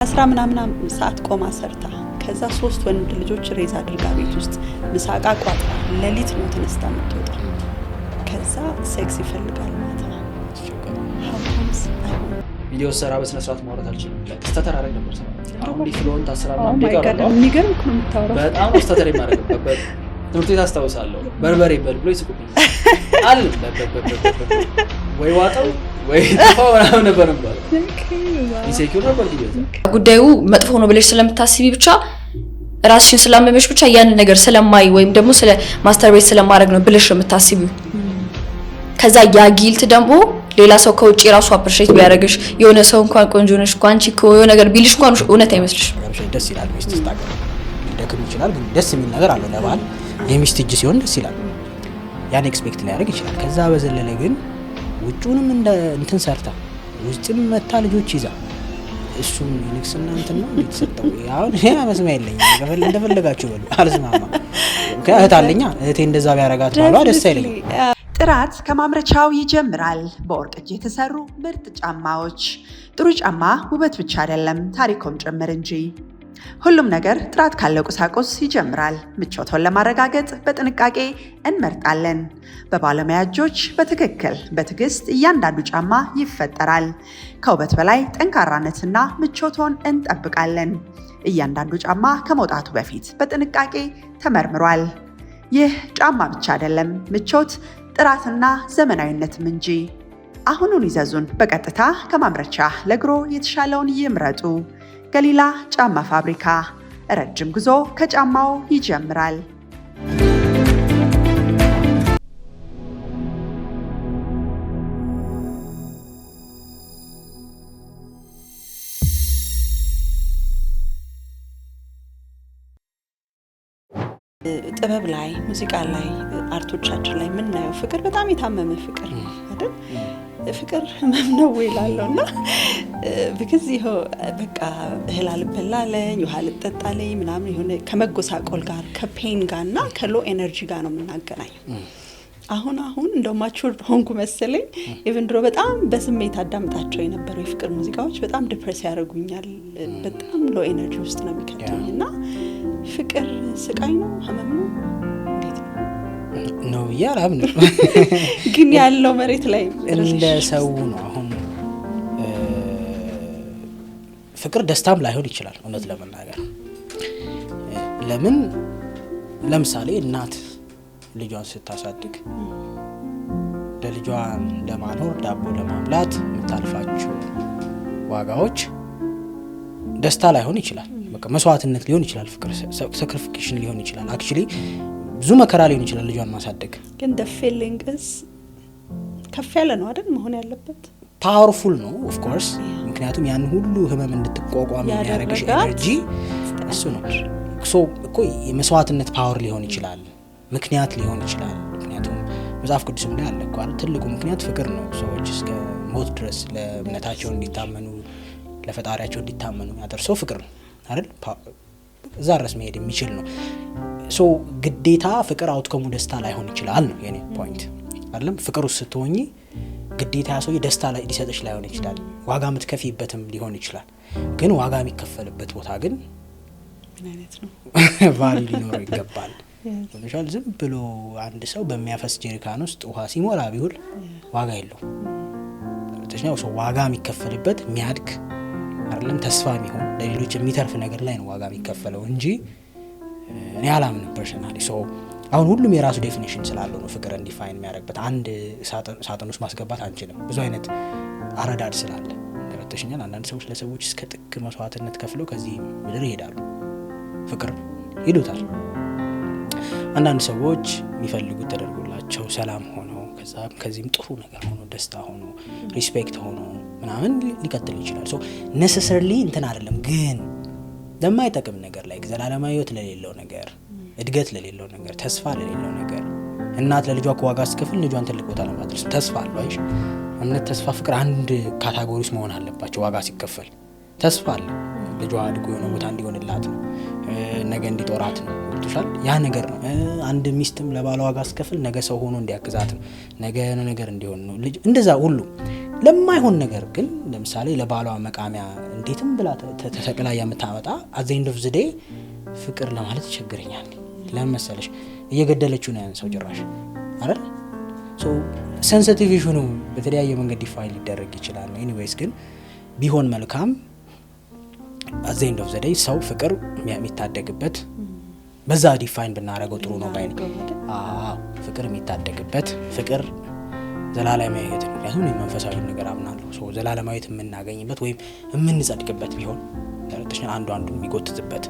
10 ምናምን ሰዓት ቆማ ሰርታ ከዛ 3 ወንድ ልጆች ሬዝ አድርጋ ቤት ውስጥ ምሳቃ ቋጥራ ለሊት ነው ተነስታ የምትወጣ። ከዛ ሴክስ ይፈልጋል ማለት ነው። ቪዲዮ ሰራ በስነ ስርዓት ማውራት አልችልም። ስተተር አረግ ነበር ሰራ አሁን ዲፍሎንት አስራና ደጋራ የሚገርም እኮ ነው የምታወራው። በጣም ስተተር ይማረግበት ትምህርት ቤት አስታውሳለሁ። በርበሬ በል ብሎ ይስቁብኝ አለ ወይ ዋጣው ወይ ተፋው ነበር ነበር ኢንሴኪዩር ነበር ጉዳዩ መጥፎ ነው ብለሽ ስለምታስቢ ብቻ ራስሽን ስላመመሽ ብቻ ያን ነገር ስለማይ ወይም ደግሞ ስለ ማስተርቤት ስለማድረግ ነው ብለሽ የምታስቢው። ከዛ ያ ጊልት ደግሞ ሌላ ሰው ከውጪ ራሱ አፕሪሺየት ቢያደርግሽ የሆነ ሰው እንኳን ቆንጆ ነሽ ቋንቺ የሆነ ነገር ቢልሽ እንኳን እውነት አይመስልሽ። ደስ ይላል ሚስት ስታገባ ደክም ይችላል ግን ደስ የሚል ነገር አለው ለባል የሚስት እጅ ሲሆን ደስ ይላል። ያን ኤክስፔክት ሊያደርግ ይችላል። ከዛ በዘለለ ግን ውጪውንም እንትን ሰርታ ውስጥም መታ ልጆች ይዛ እሱም ንግስና እንትን ነው የተሰጠው። አሁን ያ መስማ የለኝም እንደፈለጋችሁ በሉ አልስማማ። ከእህት አለኛ እህቴ እንደዛ ቢያረጋት ባሏ ደስ አይለኝም። ጥራት ከማምረቻው ይጀምራል። በወርቅ እጅ የተሰሩ ምርጥ ጫማዎች። ጥሩ ጫማ ውበት ብቻ አይደለም ታሪኮም ጭምር እንጂ። ሁሉም ነገር ጥራት ካለው ቁሳቁስ ይጀምራል። ምቾቶን ለማረጋገጥ በጥንቃቄ እንመርጣለን። በባለሙያ እጆች በትክክል በትዕግስት እያንዳንዱ ጫማ ይፈጠራል። ከውበት በላይ ጠንካራነትና ምቾቶን እንጠብቃለን። እያንዳንዱ ጫማ ከመውጣቱ በፊት በጥንቃቄ ተመርምሯል። ይህ ጫማ ብቻ አይደለም፣ ምቾት ጥራትና ዘመናዊነትም እንጂ። አሁኑን ይዘዙን። በቀጥታ ከማምረቻ ለግሮ የተሻለውን ይምረጡ። ገሊላ ጫማ ፋብሪካ። ረጅም ጉዞ ከጫማው ይጀምራል። ጥበብ ላይ ሙዚቃ ላይ አርቶቻችን ላይ የምናየው ፍቅር በጣም የታመመ ፍቅር አይደል? ፍቅር ህመም ነው ይላልውና because ይሄው በቃ እህል አልበላለኝ ውሃ ልጠጣለኝ ምናምን የሆነ ከመጎሳቆል ጋር ከፔን ጋርና ከሎ ኤነርጂ ጋር ነው የምናገናኘው። አሁን እንደው ማቹር ሆንኩ መሰለኝ። ኢቭን ድሮ በጣም በስሜት አዳምጣቸው የነበረው የፍቅር ሙዚቃዎች በጣም ዲፕሬስ ያደርጉኛል። በጣም ሎ ኤነርጂ ውስጥ ነው የሚከተኝና ፍቅር ስቃይ ነው ህመም ነው ነው ያላም ነው ግን ያለው መሬት ላይ እንደ ሰው ነው። አሁን ፍቅር ደስታም ላይሆን ይችላል እውነት ለመናገር። ለምሳሌ እናት ልጇን ስታሳድግ ለልጇ ለማኖር ዳቦ ለማብላት የምታልፋቸው ዋጋዎች ደስታ ላይሆን ይችላል። በቃ መስዋዕትነት ሊሆን ይችላል። ፍቅር ሳክሪፊኬሽን ሊሆን ይችላል። አክቹሊ ብዙ መከራ ሊሆን ይችላል ልጇን ማሳደግ። ግን the feeling is ከፍ ያለ ነው አይደል መሆን ያለበት። ፓወርፉል ነው ኦፍ ኮርስ። ምክንያቱም ያን ሁሉ ህመም እንድትቋቋም የሚያደርግሽ ኤነርጂ እሱ ነው። ሶ እኮ የመስዋዕትነት ፓወር ሊሆን ይችላል፣ ምክንያት ሊሆን ይችላል። ምክንያቱም መጽሐፍ ቅዱስም ላይ አለ እኮ ትልቁ ምክንያት ፍቅር ነው። ሰዎች እስከ ሞት ድረስ ለእምነታቸው እንዲታመኑ ለፈጣሪያቸው እንዲታመኑ ያደርሰው ፍቅር ነው አይደል? እዛ ድረስ መሄድ የሚችል ነው። ሶ ግዴታ ፍቅር አውትኮሙ ደስታ ላይሆን ይችላል ነው የኔ ፖይንት አይደለም። ፍቅር ውስጥ ስትሆኚ ግዴታ ያሰው ደስታ ላይ ሊሰጥሽ ላይሆን ይችላል። ዋጋ የምትከፊበትም ሊሆን ይችላል። ግን ዋጋ የሚከፈልበት ቦታ ግን ምን አይነት ነው ቫልዩ ሊኖረው ይገባል። ለምሳሌ ዝም ብሎ አንድ ሰው በሚያፈስ ጀሪካን ውስጥ ውሃ ሲሞላ ቢውል ዋጋ የለውም። ተሽኛው ሰው ዋጋ የሚከፈልበት የሚያድግ አይደለም ተስፋ የሚሆን ለሌሎች የሚተርፍ ነገር ላይ ነው ዋጋ የሚከፈለው እንጂ እኔ አላምንም ፐርሰናሊ። ሶ አሁን ሁሉም የራሱ ዴፊኒሽን ስላለው ነው ፍቅር ዲፋይን የሚያደርግበት። አንድ ሳጥን ውስጥ ማስገባት አንችልም። ብዙ አይነት አረዳድ ስላለ ለበተሽኛል። አንዳንድ ሰዎች ለሰዎች እስከ ጥግ መስዋዕትነት ከፍለው ከዚህ ምድር ይሄዳሉ፣ ፍቅር ይሉታል። አንዳንድ ሰዎች የሚፈልጉት ተደርጎላቸው ሰላም ሆነው ከዚህም ጥሩ ነገር ሆኖ ደስታ ሆኖ ሪስፔክት ሆኖ ምናምን ሊቀጥል ይችላል። ሶ ኔሴሰርሊ እንትን አይደለም። ግን ለማይጠቅም ነገር ላይ ዘላለማዊ ህይወት ለሌለው ነገር፣ እድገት ለሌለው ነገር፣ ተስፋ ለሌለው ነገር እናት ለልጇ ዋጋ ስትከፍል ልጇን ትልቅ ቦታ ለማድረስ ተስፋ አለው አይሽ? እምነት፣ ተስፋ፣ ፍቅር አንድ ካታጎሪ ውስጥ መሆን አለባቸው። ዋጋ ሲከፈል ተስፋ አለ። ልጇ አድጎ የሆነ ቦታ እንዲሆንላት ነው፣ ነገ እንዲጦራት ነው። ያ ነገር ነው። አንድ ሚስትም ለባሏ ዋጋ ስትከፍል ነገ ሰው ሆኖ እንዲያግዛት ነው፣ ነገ ነገር እንዲሆን ነው ልጅ። እንደዛ ሁሉ ለማይሆን ነገር ግን ለምሳሌ ለባሏ መቃሚያ እንዴትም ብላ ተሰቅላ የምታመጣ at the end of the day ፍቅር ለማለት ይቸግረኛል። ለምን መሰለሽ እየገደለችው ነው ያን ሰው ጭራሽ አይደል? ሶ ሴንሲቲቭ ኢሹ ነው በተለያየ መንገድ ዲፋይን ሊደረግ ይችላል። ኤኒዌይስ ግን ቢሆን መልካም at the end of the day ሰው ፍቅር የሚታደግበት በዛ ዲፋይን ብናረገው ጥሩ ነው ባይ ነኝ። ፍቅር የሚታደግበት ፍቅር ዘላለማዊ ህይወት ነው። ምክንያቱም መንፈሳዊ ነገር አምናለሁ። ሶ ዘላለማዊ ህይወት የምናገኝበት ወይም የምንጸድቅበት ቢሆን አንዱ የሚጎትትበት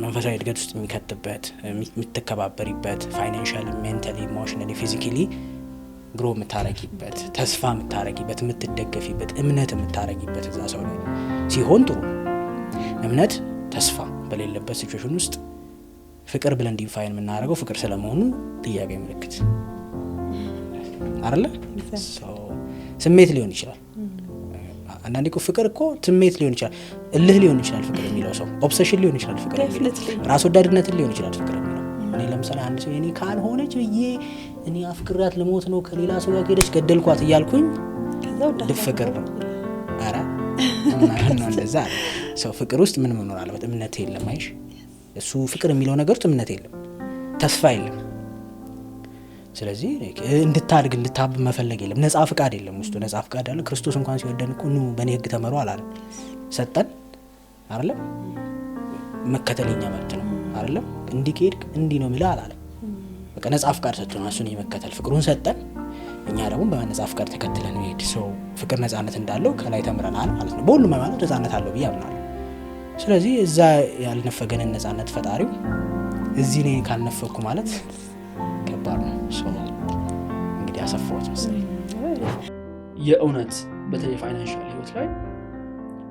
መንፈሳዊ እድገት ውስጥ የሚከትበት የምትከባበሪበት ፋይናንሻሊ ሜንታሊ ኢሞሽናሊ ፊዚካሊ ግሮ የምታረጊበት ተስፋ የምታረጊበት የምትደገፊበት እምነት የምታረጊበት እዛ ሰው ላይ ሲሆን ጥሩ። እምነት ተስፋ በሌለበት ሲቹዌሽን ውስጥ ፍቅር ብለን ዲፋይን የምናደርገው ፍቅር ስለመሆኑ ጥያቄ ምልክት አይደለ? ስሜት ሊሆን ይችላል። አንዳንዴ እኮ ፍቅር እኮ ስሜት ሊሆን ይችላል፣ እልህ ሊሆን ይችላል ፍቅር የሚለው ሰው ኦብሰሽን ሊሆን ይችላል ፍቅር የሚለው ራስ ወዳድነት ሊሆን ይችላል ፍቅር የሚለው። እኔ ለምሳሌ አንድ ሰው እኔ ካልሆነች ብዬ እኔ አፍቅራት ልሞት ነው ከሌላ ሰው ጋር ሄደች ገደልኳት እያልኩኝ ፍቅር ነው። አረ ነው እንደዛ ሰው ፍቅር ውስጥ ምን መኖር አለበት? እምነት የለም። አይሽ እሱ ፍቅር የሚለው ነገር ውስጥ እምነት የለም፣ ተስፋ የለም። ስለዚህ እንድታድግ እንድታብ መፈለግ የለም። ነፃ ፍቃድ የለም ውስጡ። ነፃ ፍቃድ አለ። ክርስቶስ እንኳን ሲወደን እኮ ኑ በእኔ ህግ ተመሩ አላለም። ሰጠን አይደለም? መከተለኛ መብት ነው አይደለም? እንዲህ ከሄድክ እንዲህ ነው የሚለው አላለም። በቃ ነፃ ፍቃድ ሰጥቶን እሱን የመከተል ፍቅሩን ሰጠን። እኛ ደግሞ በነፃ ፍቃድ ተከትለን ሄድ። ሰው ፍቅር ነፃነት እንዳለው ከላይ ተምረናል ማለት ነው። በሁሉም ሃይማኖት ነፃነት አለው ብዬ አምናለሁ። ስለዚህ እዛ ያልነፈገንን ነፃነት ፈጣሪው እዚህ እኔ ካልነፈኩ ማለት ከባድ ነው። እንግዲህ አሰፋዎች መሰለኝ የእውነት በተለይ ፋይናንሻል ህይወት ላይ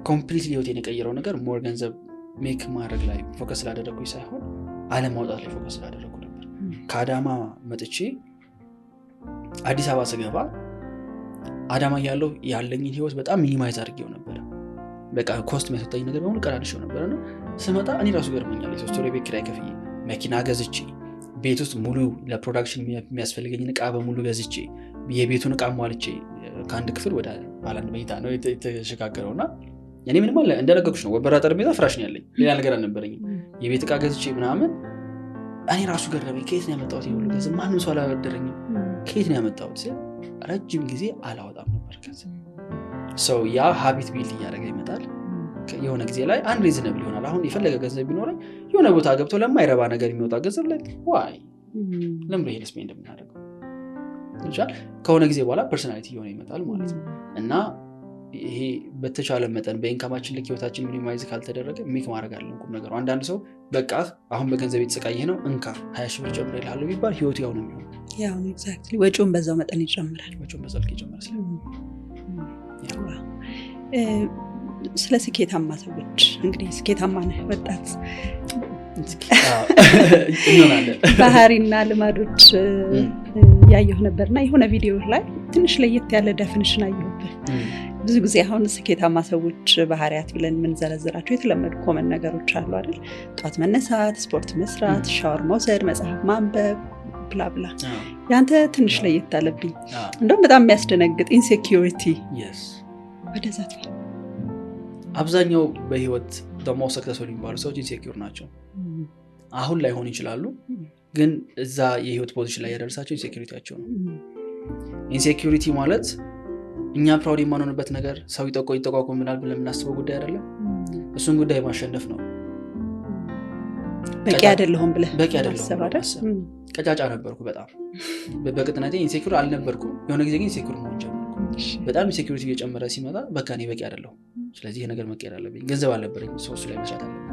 ኮምፕሊትሊ ህይወቴን የቀየረው ነገር ሞር ገንዘብ ሜክ ማድረግ ላይ ፎከስ ስላደረኩኝ ሳይሆን አለማውጣት ላይ ፎከስ ስላደረኩ ነበር። ከአዳማ መጥቼ አዲስ አበባ ስገባ አዳማ ያለኝን ህይወት በጣም ሚኒማይዝ አድርጌው ነበር። በቃ ኮስት የሚያስወጣኝ ነገር በሙሉ ቀራድሼው ነበርና ስመጣ እኔ ራሱ ገርመኛል። የሶስት ወር ቤት ኪራይ ከፍዬ መኪና ገዝቼ ቤት ውስጥ ሙሉ ለፕሮዳክሽን የሚያስፈልገኝን እቃ በሙሉ ገዝቼ የቤቱን እቃ ሟልቼ ከአንድ ክፍል ወደ ባለ አንድ መኝታ ነው የተሸጋገረውና እኔ ምንም አለ እንደነገርኩሽ ነው። ወንበር ጠረጴዛ ፍራሽ ነው ያለኝ፣ ሌላ ነገር አልነበረኝም። የቤት እቃ ገዝቼ ምናምን እኔ ራሱ ገረመኝ። ከየት ነው ያመጣሁት ይሁሉ ገንዘብ? ማንም ሰው አላበደረኝም። ከየት ነው ያመጣሁት? ረጅም ጊዜ አላወጣም ነበር ገንዘብ። ሰው ያ ሀቢት ቢልድ እያደረገ ይመጣል። የሆነ ጊዜ ላይ አንድ ሪዝነብል ይሆናል። አሁን የፈለገ ገንዘብ ቢኖረኝ የሆነ ቦታ ገብቶ ለማይረባ ነገር የሚወጣ ገንዘብ ላይ ዋይ ለምን ይሄን ስፔንድ የምናደርገው ይችላል። ከሆነ ጊዜ በኋላ ፐርሰናሊቲ እየሆነ ይመጣል ማለት ነው። እና ይሄ በተቻለ መጠን በኢንካማችን ልክ ህይወታችን ሚኒማይዝ ካልተደረገ ሜክ ማድረግ አለን ቁም ነገሩ። አንዳንድ ሰው በቃ አሁን በገንዘብ የተሰቃየ ነው እንካ 20 ሺህ ብር ጨምር ይልሃለሁ ቢባል ህይወቱ ያው ነው የሚሆነው። ያው ነው ኤግዛክትሊ። ወጪውን በዛው መጠን ይጨምራል። ወጪውን በዛው ልክ ይጨምራል። ስለ ስኬታማ ሰዎች እንግዲህ ስኬታማ ነህ ወጣት እንሆናለን ባህሪና ልማዶች ያየሁ ነበርና የሆነ ቪዲዮ ላይ ትንሽ ለየት ያለ ዴፊኒሽን አየሁበት። ብዙ ጊዜ አሁን ስኬታማ ሰዎች ባህሪያት ብለን የምንዘረዝራቸው የተለመዱ ኮመን ነገሮች አሉ አይደል? ጧት መነሳት፣ ስፖርት መስራት፣ ሻወር መውሰድ፣ መጽሐፍ ማንበብ ብላ ብላ። ያንተ ትንሽ ለየት አለብኝ። እንደውም በጣም የሚያስደነግጥ ኢንሴኪዩሪቲ። ወደዛ አብዛኛው በህይወት ደግሞ ሰክሰስፉል የሚባሉ ሰዎች ኢንሴኪዩር ናቸው። አሁን ላይ ሆን ይችላሉ፣ ግን እዛ የህይወት ፖዚሽን ላይ ያደርሳቸው ኢንሴኪዩሪቲያቸው ነው። ኢንሴኪዩሪቲ ማለት እኛ ፕራውድ የማንሆንበት ነገር ሰው ይጠቋቁምናል ብለን የምናስበው ጉዳይ አይደለም። እሱን ጉዳይ ማሸነፍ ነው። በቂ አይደለሁም ብለህ በቂ አይደለሁም። ቀጫጫ ነበርኩ በጣም በቅጥነቴ ኢንሴኪዩር አልነበርኩም። የሆነ ጊዜ ግን ኢንሴኪዩር መሆን ጀመርኩ። በጣም ኢንሴኪዩሪቲ እየጨመረ ሲመጣ በቃ እኔ በቂ አይደለሁም፣ ስለዚህ ይሄ ነገር መቀየር አለብኝ። ገንዘብ አልነበረኝ፣ ሰው ላይ መስራት አለብኝ።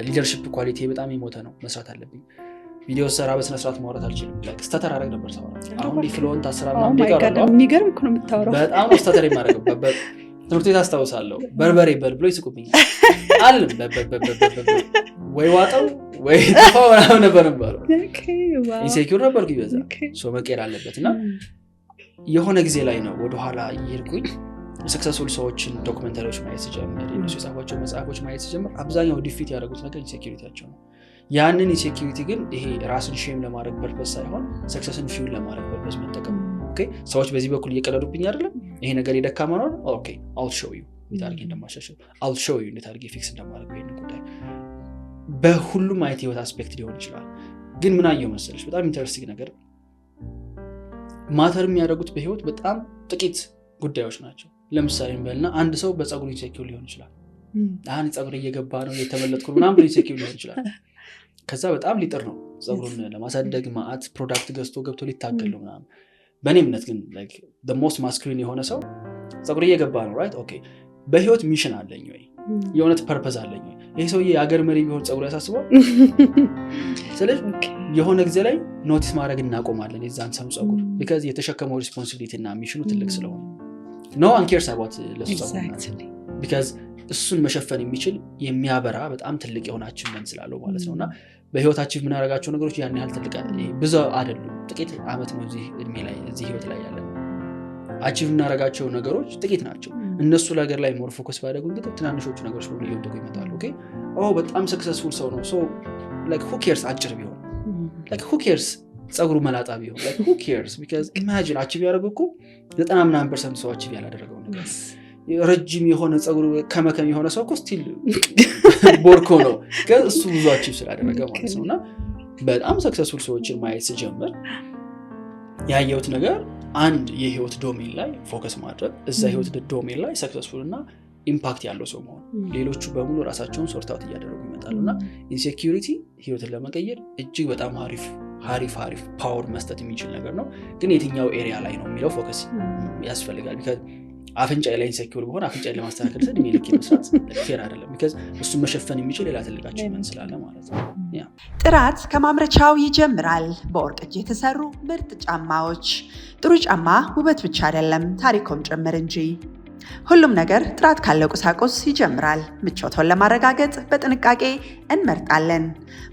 ሊደርሺፕ ኳሊቲ በጣም የሞተ ነው፣ መስራት አለብኝ። ቪዲዮ ሰራ በስነ ስርዓት ማውራት አልችልም። ላይክ ስተተር አደረግ ነበር ሰው። አሁን ዲፍሎንት አስራ ምናምን ዲጋራለሁ። የሚገርም እኮ ነው የምታወራው። በጣም ስተተር የማደርገው ትምህርት ቤት አስታውሳለሁ። በርበሬ በል ብሎ ይስቁብኛል አልም ወይ ዋጠው ወይ ተፋው ምናምን ነበር የሚባለው። ኢንሴኪዩር ነበርኩ ይበዛ። ሰው መቀየር አለበት እና የሆነ ጊዜ ላይ ነው ወደኋላ እየሄድኩኝ ሰክሰስፉል ሰዎችን ዶክመንታሪዎች ማየት ሲጀምር፣ የነሱ የጻፏቸው መጽሐፎች ማየት ሲጀምር አብዛኛው ዲፊት ያደረጉት ነገር ኢንሴኪዩሪቲያቸው ነው። ያንን ኢንሴኪዩሪቲ ግን ይሄ ራስን ሼም ለማድረግ ፐርፐስ ሳይሆን ሰክሰስን ፊውል ለማድረግ ፐርፐስ መጠቀም ኦኬ ሰዎች በዚህ በኩል እየቀለዱብኝ አይደለም ይሄ ነገር የደካማ ነው ኦኬ I'll show you እንዴት አድርጌ እንደማሻሽል I'll show you እንዴት አድርጌ ፊክስ እንደማደርገው ይሄን ጉዳይ በሁሉም አይነት ህይወት አስፔክት ሊሆን ይችላል ግን ምን አየው መሰለሽ በጣም ኢንተረስቲንግ ነገር ማተር የሚያደርጉት በህይወት በጣም ጥቂት ጉዳዮች ናቸው ለምሳሌ እንበልና አንድ ሰው በፀጉሩ ኢንሴኪዩር ሊሆን ይችላል አሁን ፀጉር እየገባ ነው የተመለጥኩ ምናምን ኢንሴኪዩር ሊሆን ይችላል ከዛ በጣም ሊጥር ነው ፀጉሩን ለማሳደግ ማአት ፕሮዳክት ገዝቶ ገብቶ ሊታገል ነው ምናምን በእኔ እምነት ግን like the most masculine የሆነ ሰው ፀጉር እየገባ ነው right okay በህይወት ሚሽን አለኝ ወይ የሆነ ፐርፐዝ አለኝ ወይ ይሄ ሰውዬ የሀገር መሪ ቢሆን ፀጉር ያሳስበው ስለዚህ የሆነ ጊዜ ላይ ኖቲስ ማድረግ እናቆማለን የዛን ሰው ፀጉር because የተሸከመው ሪስፖንሲቢሊቲ እና ሚሽኑ ትልቅ ስለሆነ no one cares about ለሱ ፀጉር because እሱን መሸፈን የሚችል የሚያበራ በጣም ትልቅ የሆነ አቺቭመንት ስላለው ማለት ነውና በህይወታችን ምን አደረጋቸው ነገሮች ያን ያህል ትልቅ ብዙ አይደሉም ጥቂት አመት ነው እዚህ እድሜ ላይ እዚህ ህይወት ላይ ያለ አቺቭ እናረጋቸው ነገሮች ጥቂት ናቸው እነሱ ነገር ላይ ሞር ፎከስ ባደረጉ እንግዲህ ትናንሾቹ ነገሮች ሁሉ እየወደቁ ይመጣሉ ኦኬ በጣም ሰክሰስፉል ሰው ነው so like who cares አጭር ቢሆን like who cares ፀጉሩ መላጣ ቢሆን like who cares because imagine አቺቭ ያደረጉ 99% ሰው አቺቭ ያላደረገው ነገር ረጅም የሆነ ፀጉሩ ከመከም የሆነ ሰው ስቲል ቦርኮ ነው ከሱ ብዙ አቺቭ ስላደረገ ማለት ነውና በጣም ሰክሰስፉል ሰዎችን ማየት ሲጀምር ያየሁት ነገር አንድ የህይወት ዶሜን ላይ ፎከስ ማድረግ እዛ ህይወት ዶሜን ላይ ሰክሰስፉል እና ኢምፓክት ያለው ሰው መሆን ሌሎቹ በሙሉ ራሳቸውን ሶርት አውት ያደረጉ ይመጣሉና ኢንሴኪዩሪቲ ህይወትን ለመቀየር እጅግ በጣም አሪፍ ፓወር መስጠት የሚችል ነገር ነው ግን የትኛው ኤሪያ ላይ ነው የሚለው ፎከስ ያስፈልጋል because አፍንጫዬ ላይ ኢንሴኪዩር ቢሆን አፍንጫዬ ለማስተካከል ስለዚህ ሚልክ መስራት ፌር አይደለም because እሱ መሸፈን የሚችል ሌላ ትልቃችን ምን ስላለ ማለት ነው ጥራት ከማምረቻው ይጀምራል በወርቅ እጅ የተሰሩ ምርጥ ጫማዎች ጥሩ ጫማ ውበት ብቻ አይደለም ታሪኮም ጭምር እንጂ ሁሉም ነገር ጥራት ካለው ቁሳቁስ ይጀምራል ምቾትን ለማረጋገጥ በጥንቃቄ እንመርጣለን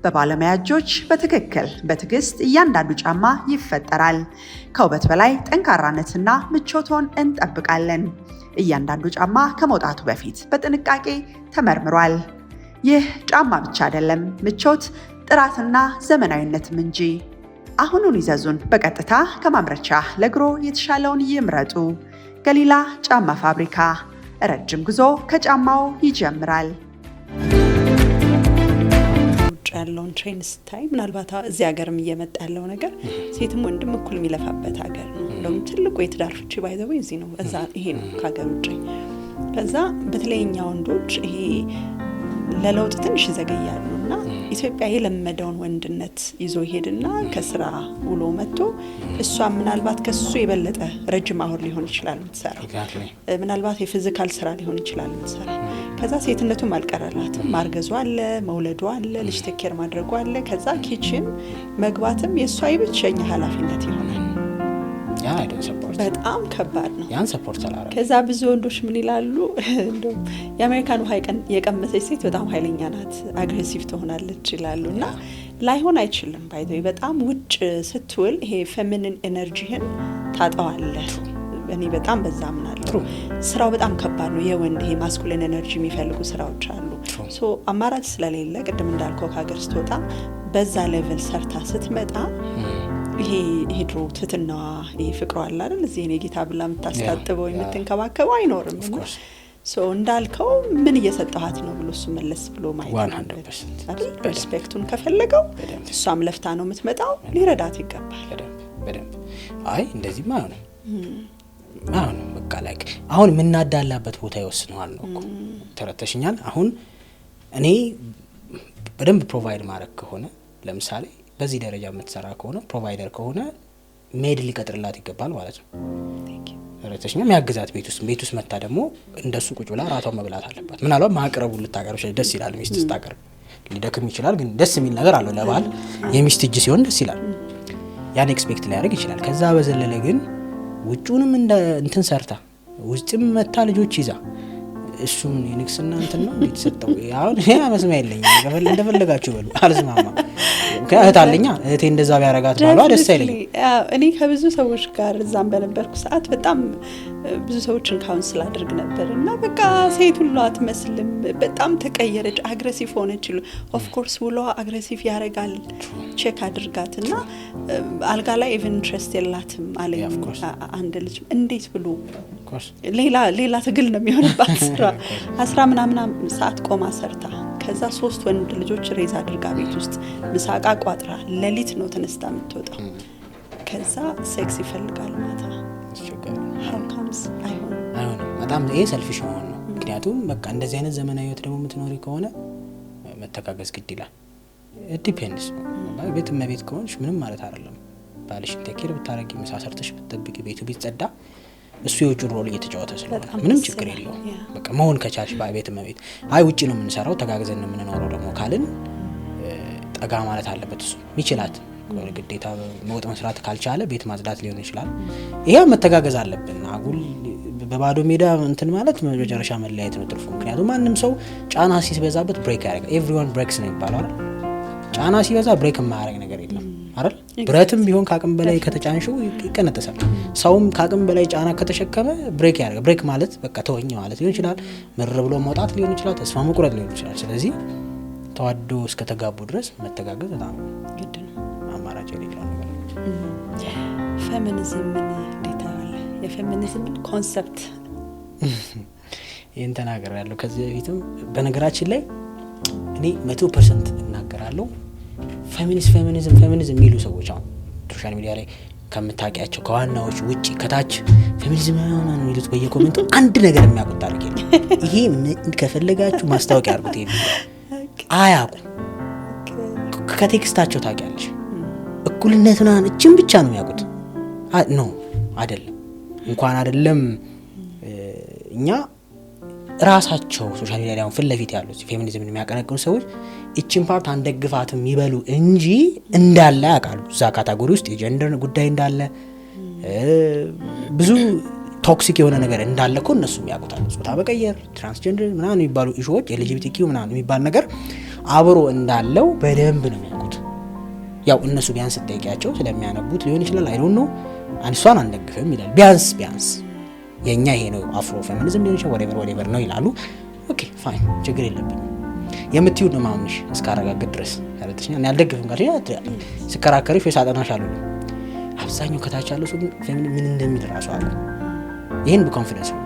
በባለሙያ እጆች በትክክል በትዕግስት እያንዳንዱ ጫማ ይፈጠራል ከውበት በላይ ጠንካራነትና ምቾትን እንጠብቃለን እያንዳንዱ ጫማ ከመውጣቱ በፊት በጥንቃቄ ተመርምሯል ይህ ጫማ ብቻ አይደለም ምቾት ጥራትና ዘመናዊነትም እንጂ አሁኑን ይዘዙን በቀጥታ ከማምረቻ ለግሮ የተሻለውን ይምረጡ ገሊላ ጫማ ፋብሪካ ረጅም ጉዞ ከጫማው ይጀምራል ያለውን ትሬንድ ስታይ ምናልባት እዚህ ሀገርም እየመጣ ያለው ነገር ሴትም ወንድም እኩል የሚለፋበት ሀገር ነው እንደውም ትልቁ የትዳር ፍቺ ባይዘው እዚህ ነው እዛ ይሄ ነው ከሀገር ውጭ ከዛ በተለይኛ ወንዶች ይሄ ለለውጥ ትንሽ ይዘገያሉና ኢትዮጵያ የለመደውን ወንድነት ይዞ ይሄድና ከስራ ውሎ መጥቶ እሷ ምናልባት ከሱ የበለጠ ረጅም አሁን ሊሆን ይችላል የምትሰራው ምናልባት የፊዚካል ስራ ሊሆን ይችላል የምትሰራው ከዛ ሴትነቱ ማልቀረላትም ማርገዟ አለ መውለዷ አለ ልጅ ተኬር ማድረጓ አለ ከዛ ኪችን መግባትም የሷ ይብቸኛ ኃላፊነት ይሆናል ያ አይደል ሰፖርት በጣም ከባድ ነው ያን ሰፖርት አላረ ከዛ ብዙ ወንዶች ምን ይላሉ እንደው የአሜሪካን ውሃ የቀመሰች ሴት በጣም ኃይለኛ ናት አግሬሲቭ ትሆናለች ይላሉና ላይሆን አይችልም ባይዘው በጣም ውጭ ስትውል ይሄ ፌሚኒን ኤነርጂህን ታጣዋለህ እኔ በጣም በዛ ምናለሁ ስራው በጣም ከባድ ነው የወንድ ይሄ ማስኩሊን ኤነርጂ የሚፈልጉ ስራዎች አሉ ሶ አማራጭ ስለሌለ ቅድም እንዳልከው ከሀገር ስትወጣ በዛ ሌቭል ሰርታ ስትመጣ ይሄ ድሮ ትትናዋ ይሄ ፍቅሯ አለ አይደል እዚህ እኔ ጌታ ብላ የምታስታጥበው የምትንከባከበው አይኖርም ሶ እንዳልከው ምን እየሰጠሃት ነው ብሎ እሱ መለስ ብሎ ማየት አይደል ሪስፔክቱን ከፈለገው እሷም ለፍታ ነው የምትመጣው ሊረዳት ይገባል በደንብ አይ እንደዚህ ማለት ነው በቃ ላይ አሁን የምናዳላበት ቦታ ይወስነዋል ነው እኮ ተረተሽኛል አሁን እኔ በደንብ ፕሮቫይድ ማድረግ ከሆነ ለምሳሌ በዚህ ደረጃ የምትሰራ ከሆነ ፕሮቫይደር ከሆነ ሜድ ሊቀጥርላት ይገባል ማለት ነው ረተሽኛም ያግዛት ቤት ውስጥ መጣ ደግሞ እንደሱ ቁጭ ብላ ራቷን መብላት አለባት ምናልባት ማቅረቡ ልታቀርብ ደስ ይላል ሚስት ስታቀርብ ሊደክም ይችላል ግን ደስ የሚል ነገር አለው ለባል የሚስት እጅ ሲሆን ደስ ይላል ያን ኤክስፔክት ሊያደርግ ይችላል ከዛ በዘለለ ግን ውጪውንም እንትን ሰርታ ውስጥም መታ ልጆች ይዛ እሱም የንክስና እንትን ነው የተሰጠው አሁን ያ መስማት የለኝም እንደፈለጋችሁ በሉ አልስማማ ከእህት አለኛ እህቴ እንደዛ ቢያረጋት ባሏ ደስ አይለኝም እኔ ከብዙ ሰዎች ጋር እዛም በነበርኩ ሰዓት በጣም ብዙ ሰዎችን ካውንስል አድርግ ነበር እና በቃ ሴት ሁሉ አትመስልም፣ በጣም ተቀየረች፣ አግሬሲቭ ሆነች። ኦፍ ኮርስ ውሏ አግሬሲቭ ያደርጋል፣ ቼክ አድርጋት እና አልጋ ላይ ኢቨን ኢንትረስት የላትም አለኝ አንድ ልጅ። እንዴት ብሎ ሌላ ትግል ነው የሚሆንባት ስራ 10 ምናምን ሰዓት ቆማ ሰርታ ከዛ 3 ወንድ ልጆች ሬዝ አድርጋ ቤት ውስጥ ምሳቃ ቋጥራ ሌሊት ነው ተነስታ የምትወጣው። ከዛ ሴክስ ይፈልጋል ማታ አይሆንም። በጣም ይሄ ሰልፊሽ መሆን ነው። ምክንያቱም በቃ እንደዚህ አይነት ዘመናዊ ህይወት ደግሞ የምትኖሪ ከሆነ መተጋገዝ ግድ ይላል። ዲፔንድስ ቤት እመቤት ከሆንሽ ምንም ማለት አይደለም። ባልሽን ቴኬር ብታረጊ፣ ምሳ ሰርተሽ ብትጠብቂ፣ ቤቱ ቢጸዳ እሱ የውጭ ሮል እየተጫወተ ስለሆነ ምንም ችግር የለውም። በቃ መሆን ከቻልሽ ቤት እመቤት፣ አይ ውጪ ነው የምንሰራው ተጋግዘን ነው የምንኖረው ደግሞ ካልን ጠጋ ማለት አለበት እሱ ሚችላት። ግዴታ መውጥ መስራት ካልቻለ ቤት ማጽዳት ሊሆን ይችላል። ይሄ መተጋገዝ አለብን። አጉል በባዶ ሜዳ እንትን ማለት መጨረሻ መለያየት ነው ትርፉ። ምክንያቱም ማንም ሰው ጫና ሲበዛበት ብሬክ ያደርጋል። ኤቭሪዋን ብሬክስ ነው የሚባለው አይደል? ጫና ሲበዛ ብሬክ የማያደርግ ነገር የለም አይደል? ብረትም ቢሆን ከአቅም በላይ ከተጫንሽው ይቀነጠሳል። ሰውም ከአቅም በላይ ጫና ከተሸከመ ብሬክ ያደርጋል። ብሬክ ማለት በቃ ተወኝ ማለት ሊሆን ይችላል፣ ምርር ብሎ መውጣት ሊሆን ይችላል፣ ተስፋ መቁረጥ ሊሆን ይችላል። ስለዚህ ተዋዶ እስከተጋቡ ድረስ መተጋገዝ በጣም ግድ ነው። አማራጭ የሌለው ነገር ነው። ፌሚኒዝም ምን ዲታል የፌሚኒዝም ኮንሰፕት ይሄን ተናግሬያለሁ ከዚህ በፊትም። በነገራችን ላይ እኔ 100% እናገራለሁ። ፌሚኒዝም የሚሉ ሰዎች አሁን ሶሻል ሚዲያ ላይ ከምታውቂያቸው ከዋናዎች ውጪ ከታች ፌሚኒዝም ማን የሚሉት በየኮሜንቱ አንድ ነገር የሚያውቁት ታሪክ የለም። ይሄ ከፈለጋችሁ ማስታወቂያ አድርጉት። ይሄ አያውቁ ከቴክስታቸው ታውቂያለሽ። እኩልነትና እቺን ብቻ ነው የሚያውቁት። ነው አይደለም? እንኳን አይደለም እኛ ራሳቸው ሶሻል ሚዲያ ላይ ፊት ለፊት ያሉት ፌሚኒዝምን የሚያቀነቅኑ ሰዎች እቺን ፓርት አንደግፋትም ይበሉ እንጂ እንዳለ ያውቃሉ። እዛ ካታጎሪ ውስጥ የጀንደር ጉዳይ እንዳለ ብዙ ቶክሲክ የሆነ ነገር እንዳለ እኮ እነሱም ያውቁታል። ጾታ መቀየር፣ ትራንስጀንደር ምናምን የሚባሉ ኢሹዎች፣ ኤልጂቢቲኪ ምናምን የሚባል ነገር አብሮ እንዳለው በደንብ ነው የሚያውቁት። ያው እነሱ ቢያንስ ጠይቂያቸው ስለሚያነቡት ሊሆን ይችላል። አይ ዶንት ኖ አንሷን አንደግፍም ይላል። ቢያንስ የኛ ይሄ ነው አፍሮ ፌሚኒዝም ሊሆን ይችላል ወሬቨር ነው ይላሉ። ኦኬ ፋይን ችግር የለብኝም የምትዩ ነው ማምንሽ እስካረጋግጥ ድረስ ያለተኛ እኔ አልደግፍም ጋር ስከራከሪ ፌስ አጠናሻለሁ። አብዛኛው ከታች ያለው ሰው ፌሚኒዝም ምን እንደሚል ራሱ አለ። ይሄን በኮንፊደንስ ነው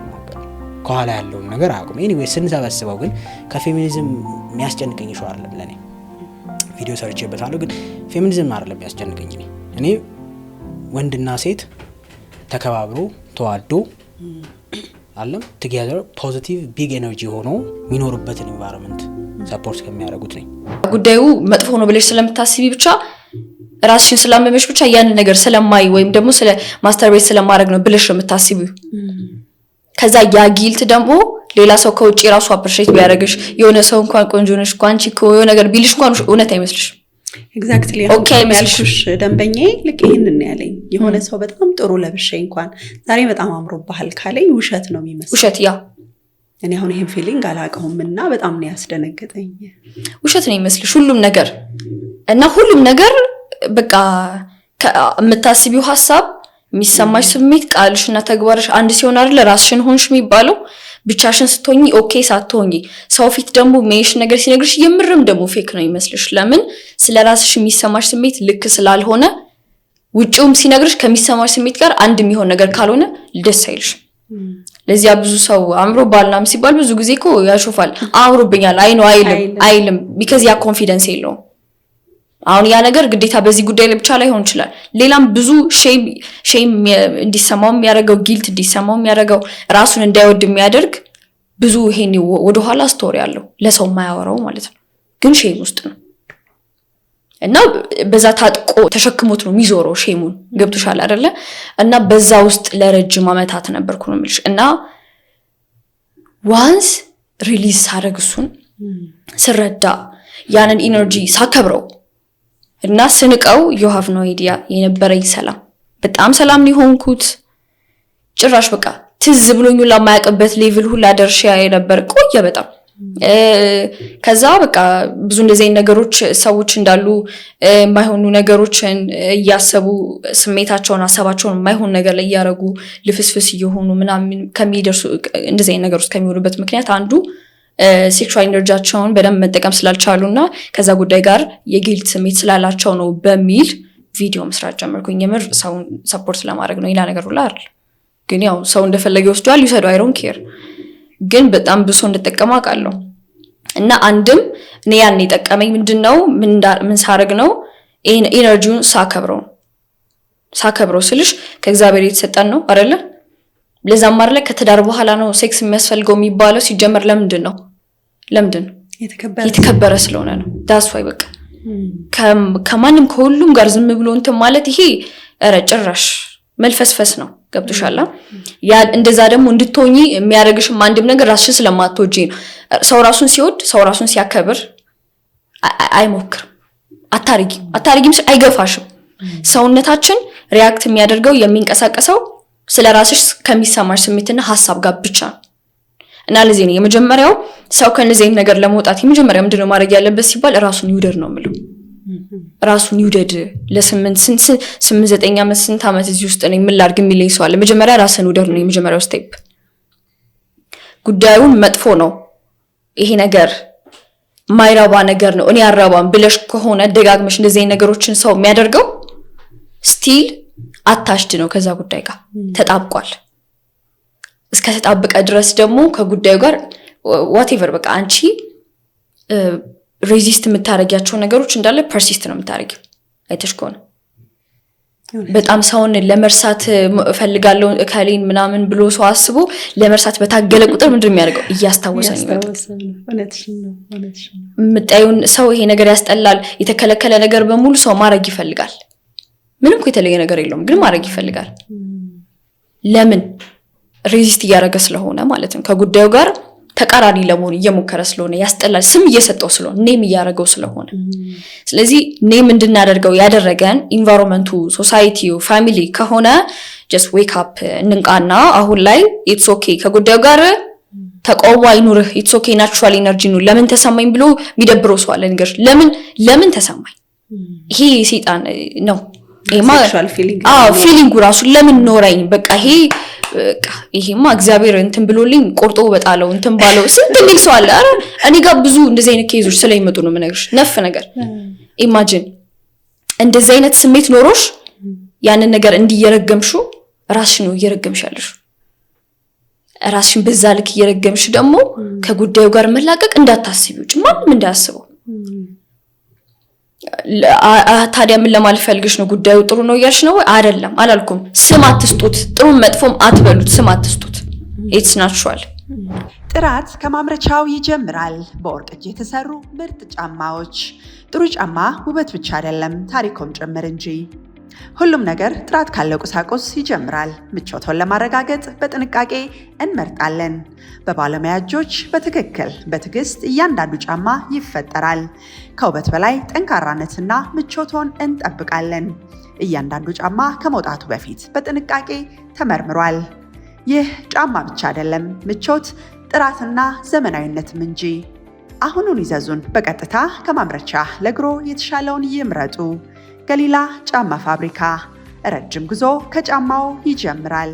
ከኋላ ያለው ነገር አቁም። ኤኒዌይ ስንሰበስበው ግን ከፌሚኒዝም የሚያስጨንቀኝ ሸው አይደለም። ለኔ ቪዲዮ ሰርቼበታለሁ ግን ፌሚኒዝም አይደለም የሚያስጨንቀኝ። እኔ ወንድና ሴት ተከባብሮ ተዋዶ አለም ቱጌዘር ፖዚቲቭ ቢግ ኤነርጂ ሆኖ የሚኖርበትን ኢንቫይሮንመንት ሰፖርት ከሚያደርጉት ነኝ። ጉዳዩ መጥፎ ነው ብለሽ ስለምታስቢ ብቻ ራስሽን ስላመመሽ ብቻ ያን ነገር ስለማይ ወይም ደግሞ ስለ ማስተርቤት ስለማድረግ ነው ብለሽ የምታስቢው። ከዛ ያ ጊልት ደግሞ ሌላ ሰው ከውጪ ራሱ አፕሪሺየት ቢያደርግሽ የሆነ ሰው እንኳን ቆንጆ ነሽ ቋንቺ የሆነ ነገር ቢልሽ እንኳን እውነት አይመስልሽ። ኤግዛክትሊ ኦኬ ያልኩሽ ደንበኛዬ ልክ ይሄንን ያለኝ የሆነ ሰው በጣም ጥሩ ለብሼ እንኳን ዛሬ በጣም አምሮብሃል ካለኝ ውሸት ነው የሚመስለው። ውሸት ያ እኔ አሁን ይሄን ፊሊንግ አላውቀውምና በጣም ነው ያስደነገጠኝ። ውሸት ነው የሚመስልሽ ሁሉም ነገር እና ሁሉም ነገር በቃ የምታስቢው ሐሳብ የሚሰማሽ ስሜት ቃልሽና ተግባርሽ አንድ ሲሆን አይደል ራስሽን ሆንሽ የሚባለው። ብቻሽን ስትሆኚ ኦኬ ሳትሆኚ ሰው ፊት ደግሞ ሜሽ ነገር ሲነግርሽ የምርም ደግሞ ፌክ ነው ይመስልሽ። ለምን ስለራስሽ የሚሰማሽ ስሜት ልክ ስላልሆነ ውጪውም ሲነግርሽ ከሚሰማሽ ስሜት ጋር አንድ የሚሆን ነገር ካልሆነ ደስ አይልሽ። ለዚያ ብዙ ሰው አምሮ ባልናም ሲባል ብዙ ጊዜ እኮ ያሾፋል። አምሮብኛል አይልም ቢካዝ ያ ኮንፊደንስ የለውም። አሁን ያ ነገር ግዴታ በዚህ ጉዳይ ላይ ብቻ ላይሆን ይችላል። ሌላም ብዙ ሼም እንዲሰማው የሚያደርገው ጊልት እንዲሰማው የሚያደርገው ራሱን እንዳይወድ የሚያደርግ ብዙ ይሄን ወደ ኋላ ስቶሪ አለው ለሰው የማያወራው ማለት ነው። ግን ሼም ውስጥ ነው እና በዛ ታጥቆ ተሸክሞት ነው የሚዞረው ሼሙን። ገብቶሻል አይደለ? እና በዛ ውስጥ ለረጅም አመታት ነበርኩ ነው የምልሽ። እና ዋንስ ሪሊዝ ሳደርግሱን ስረዳ ያንን ኢነርጂ ሳከብረው እና ስንቀው you have no idea የነበረኝ ሰላም በጣም ሰላም ሊሆንኩት ጭራሽ በቃ ትዝ ብሎኝ ለማያቀበት ሌቭል ሁላ ደርሼ ነበር። ቆየ በጣም ከዛ በቃ ብዙ እንደዚህ ነገሮች ሰዎች እንዳሉ የማይሆኑ ነገሮችን እያሰቡ ስሜታቸውን ሀሳባቸውን የማይሆን ነገር ላይ እያደረጉ ልፍስፍስ እየሆኑ ምናምን ከሚደርሱ እንደዚህ ነገር ውስጥ ከሚሆኑበት ምክንያት አንዱ ሴክሹዋል ኢነርጂያቸውን በደንብ መጠቀም ስላልቻሉና ከዛ ጉዳይ ጋር የጊልት ስሜት ስላላቸው ነው በሚል ቪዲዮ መስራት ጀመርኩኝ። የምር ሰውን ሰፖርት ለማድረግ ነው ሌላ ነገር ሁላ አይደል። ግን ያው ሰው እንደፈለገ ይወስዷል ይሰዱ አይ ዶንት ኬር። ግን በጣም ብሶ እንደተጠቀመ አውቃለሁ። እና አንድም እኔ ያን የጠቀመኝ ምንድነው ምን ሳረግ ነው ኢነርጂውን ሳከብረው ስልሽ ከእግዚአብሔር የተሰጠን ነው አይደለ? ለዛም ማለት ከትዳር በኋላ ነው ሴክስ የሚያስፈልገው የሚባለው ሲጀመር ለምንድን ነው የተከበረ ስለሆነ ነው። ዳስ ዋይ በቃ ከማንም ከሁሉም ጋር ዝም ብሎ እንትን ማለት ይሄ ጭራሽ መልፈስፈስ ነው። ገብቶሻል? ያ እንደዛ ደግሞ እንድትሆኚ የሚያደርግሽም አንድም ነገር ራስሽን ስለማትወጂ ነው። ሰው ራሱን ሲወድ ሰው ራሱን ሲያከብር አይሞክርም። አታርጊም አይገፋሽም። ሰውነታችን ሪያክት የሚያደርገው የሚንቀሳቀሰው ስለ ራስሽ ከሚሰማሽ ስሜትና ሐሳብ ጋር ብቻ ነው። እና ለዚህ ነው የመጀመሪያው ሰው ከነዚህ ነገር ለመውጣት የመጀመሪያው ምንድነው ማድረግ ያለበት ሲባል ራሱን ይውደድ ነው የምለው። ራሱን ይውደድ። ለ8-9 ዓመት ስንት ዓመት እዚህ ውስጥ ነው የምላርግ የሚለኝ ሰው አለ። መጀመሪያ ራስን ውደድ ነው የመጀመሪያው ስቴፕ። ጉዳዩን መጥፎ ነው ይሄ ነገር ማይራባ ነገር ነው እኔ አራባም ብለሽ ከሆነ ደጋግመሽ እንደዚህ ነገሮችን ሰው የሚያደርገው ስቲል አታሽድ ነው ከዛ ጉዳይ ጋር ተጣብቋል። እስከ ተጣበቀ ድረስ ደግሞ ከጉዳዩ ጋር ዋትኤቨር በቃ አንቺ ሬዚስት የምታረጊያቸው ነገሮች እንዳለ ፐርሲስት ነው የምታረጊው። አይተሽ ከሆነ በጣም ሰውን ለመርሳት ፈልጋለሁ ካሊን ምናምን ብሎ ሰው አስቦ ለመርሳት በታገለ ቁጥር ምንድነው የሚያደርገው? እያስታወሰኝ ይመጣል። ምጣዩን ሰው ይሄ ነገር ያስጠላል የተከለከለ ነገር በሙሉ ሰው ማድረግ ይፈልጋል። ምንም የተለየ ነገር የለውም ግን ማድረግ ይፈልጋል። ለምን? ሬዚስት እያደረገ ስለሆነ ማለት ነው። ከጉዳዩ ጋር ተቃራኒ ለመሆን እየሞከረ ስለሆነ ያስጠላል። ስም እየሰጠው ስለሆነ ኔም እያደረገው ስለሆነ ስለዚህ ኔም እንድናደርገው ያደረገን ኢንቫይሮንመንቱ፣ ሶሳይቲው፣ ፋሚሊ ከሆነ just wake up እንንቃና አሁን ላይ it's okay ከጉዳዩ ጋር ተቃውሞ አይኑርህ። it's okay ናቹራል ኢነርጂ ነው። ለምን ተሰማኝ ብሎ የሚደብረው ሰው አለ። ነገር ለምን ተሰማኝ ይሄ ሰይጣን ነው። ፊሊንጉ ራሱ ለምን ኖረኝ በቃ ይሄማ እግዚአብሔር እንትን ብሎልኝ ቆርጦ በጣለው እንትን ባለው ስንት ሚል ሰው አለ። አረ እኔ ጋር ብዙ እንደዚህ አይነት ኬዞች ስለሚመጡ ነው የምነግርሽ። ነፍ ነገር ኢማጂን እንደዚህ አይነት ስሜት ኖሮሽ ያንን ነገር እንዲየረገምሹ ራስሽን ነው እየረገምሽ ያለሽ። ራስሽን በዛ ልክ እየረገምሽ ደግሞ ከጉዳዩ ጋር መላቀቅ እንዳታስቢው ማንም እንዳያስበው። ታዲያ ምን ለማለት ፈልግሽ ነው? ጉዳዩ ጥሩ ነው እያልሽ ነው አይደለም አላልኩም። ስም አትስጡት፣ ጥሩ መጥፎም አትበሉት፣ ስም አትስጡት። ኢትስ ናቹራል። ጥራት ከማምረቻው ይጀምራል። በወርቅ እጅ የተሰሩ ምርጥ ጫማዎች። ጥሩ ጫማ ውበት ብቻ አይደለም ታሪኮም ጭምር እንጂ። ሁሉም ነገር ጥራት ካለው ቁሳቁስ ይጀምራል። ምቾቶን ለማረጋገጥ በጥንቃቄ እንመርጣለን። በባለሙያ እጆች በትክክል በትዕግስት እያንዳንዱ ጫማ ይፈጠራል። ከውበት በላይ ጠንካራነትና ምቾቶን እንጠብቃለን። እያንዳንዱ ጫማ ከመውጣቱ በፊት በጥንቃቄ ተመርምሯል። ይህ ጫማ ብቻ አይደለም፣ ምቾት፣ ጥራትና ዘመናዊነትም እንጂ። አሁኑን ይዘዙን። በቀጥታ ከማምረቻ ለግሮ የተሻለውን ይምረጡ። ገሊላ ጫማ ፋብሪካ። ረጅም ጉዞ ከጫማው ይጀምራል።